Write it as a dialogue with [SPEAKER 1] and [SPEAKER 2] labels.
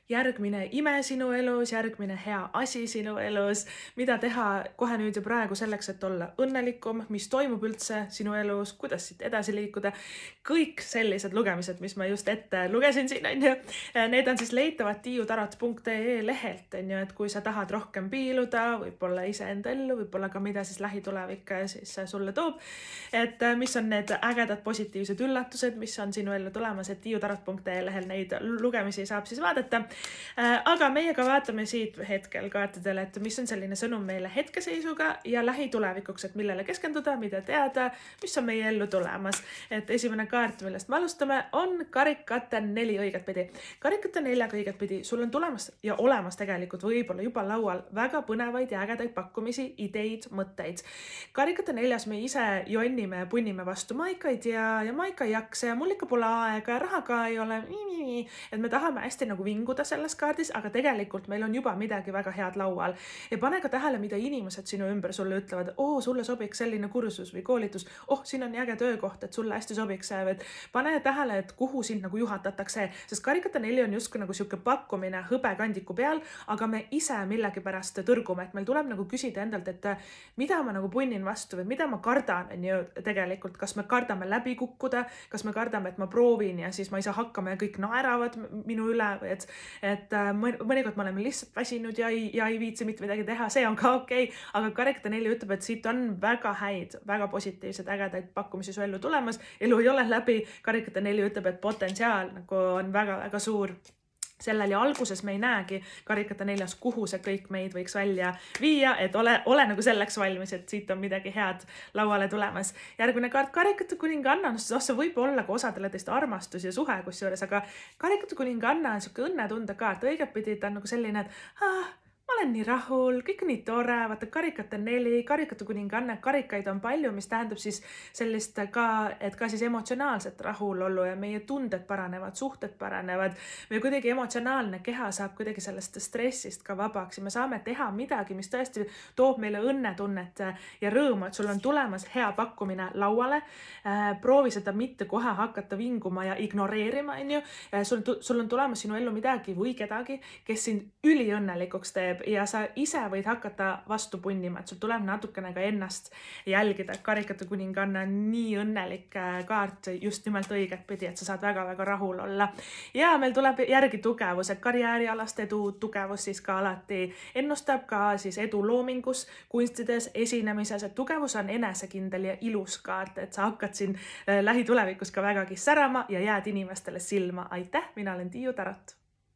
[SPEAKER 1] järgmine ime sinu elus, järgmine hea asi sinu elus, mida teha kohe nüüd ja praegu selleks, et olla õnnelikum, mis toimub üldse sinu elus, kuidas siit edasi liikuda. Kõik sellised lugemised, mis ma just ette lugesin siin, on ju, need on siis leitavad tiiutarot.ee lehelt, on ju, et kui sa tahad rohkem piiluda, võib-olla iseenda ellu, võib-olla ka mida siis lähitulevik siis sulle toob, et mis on need ägedad positiivsed üllatused, mis on sinu ellu tulemas, et tiiutarot.ee lehel neid lugemisi saab siis vaadata. Aga meie ka vaatame siit hetkel kaartidele, et mis on selline sõnum meile hetkeseisuga ja lähitulevikuks, et millele keskenduda, mida teada, mis on meie ellu tulemas. Et esimene kaart, millest me alustame, on karikate 4 õigetpidi. Karikate 4 õigetpidi, sul on tulemas ja olemas tegelikult võib-olla juba laual väga põnevaid ja ägedaid pakkumisi, ideid, mõtteid. Karikate 4 me ise jonnime ja punnime vastu, ma ikka ei tea ja ma ikka ei jaksa ja mul ikka pole aega ja raha ka ei ole. Et me tahame hästi nagu vinguda selles kaardis, aga tegelikult meil on juba midagi väga head laual. Ja pane ka tähele, mida inimesed sinu ümber sulle ütlevad. Sulle sobiks selline kursus või koolitus. Siin on äge töökoht, et sulle hästi sobiks see. Pane tähele, et kuhu sind nagu juhatatakse, sest karikate 4 on justkui nagu siuke pakkumine hõbekandiku peal, aga me ise millegipärast tõrgume, et meil tuleb nagu küsida endalt, et mida ma nagu punnin vastu või mida ma kardan, on ju tegelikult, kas me kardame läbi kukkuda, kas me kardame, et ma proovin ja siis ma ei saa hakkama ja kõik naeravad minu üle või et mõnikord me oleme lihtsalt väsinud ja ei viitsi mitte midagi teha, see on ka okei, aga karikate 4 ütleb, et siit on väga häid, väga positiivsed, ägedaid pakkumisi su ellu tulemas, elu ei ole läbi, karikate 4 ütleb, et potentsiaal nagu on väga-väga suur. Sellel ja alguses me ei näegi karikate 4, kuhu see kõik meid võiks välja viia, et ole nagu selleks valmis, et siit on midagi head lauale tulemas. Järgmine kaart, karikate kuninganna, see võib olla ka osadele teist armastus ja suhe kusjuures, aga karikate kuninganna on siuke õnnetunde kaart, õigetpidi ta on nagu selline, et ma olen nii rahul, kõik on nii tore, vaata karikate 4, karikate kuninganne, karikaid on palju, mis tähendab siis sellist ka, et ka siis emotsionaalset rahulollu ja meie tunded paranevad, suhted paranevad, või kuidagi emotsionaalne keha saab kuidagi sellest stressist ka vabaks ja me saame teha midagi, mis tõesti toob meile õnnetunnet ja rõõmu, et sul on tulemas hea pakkumine lauale, proovi seda mitte kohe hakata vinguma ja ignoreerima, on ju, sul on tulemas sinu ellu midagi või kedagi, kes sind üliõnnelikuks teeb ja sa ise võid hakata vastu punnima, et sul tuleb natukene ka ennast jälgida. Karikate kuninganna on nii õnnelik kaart just nimelt õiget pidi, et sa saad väga-väga rahul olla. Ja meil tuleb järgi tugevus, et karjäärialast edu tugevus siis ka alati ennustab ka siis edu loomingus, kunstides, esinemises, et tugevus on enesekindel ja ilus kaart, et sa hakkad siin lähitulevikus ka vägagi särama ja jääd inimestele silma. Aitäh, mina olen Tiiu Tarot.